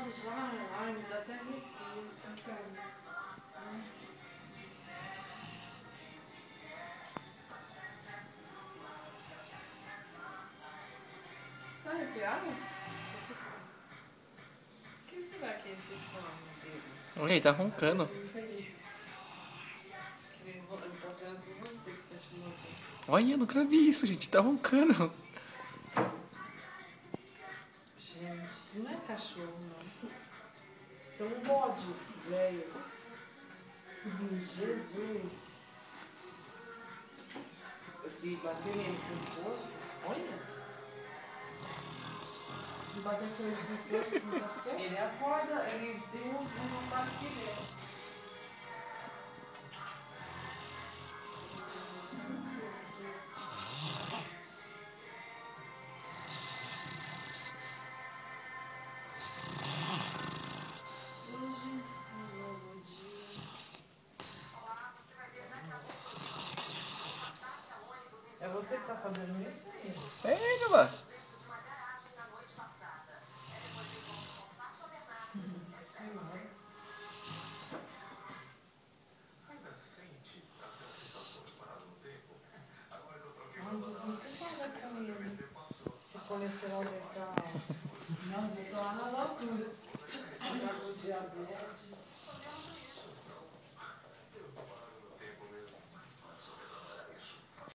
Nossa, ai, me dá até arrepio. Tá arrepiado? O que será que é esse som dele? Olha, ele tá roncando. Ele tá sonhando com você que tá te matando. Olha, eu nunca vi isso, gente. Tá roncando. Gente, isso não é cachorro, não. Isso é um bode, velho. Jesus. Se bater nele com força, olha. E bater com ele com força, não tá ficando? Ele acorda, ele tem um vontade que ele é. É você que tá fazendo isso? É ele, mano. Se o colesterol deve estar... Não, eu tô lá nas alturas. Você tá com diabetes.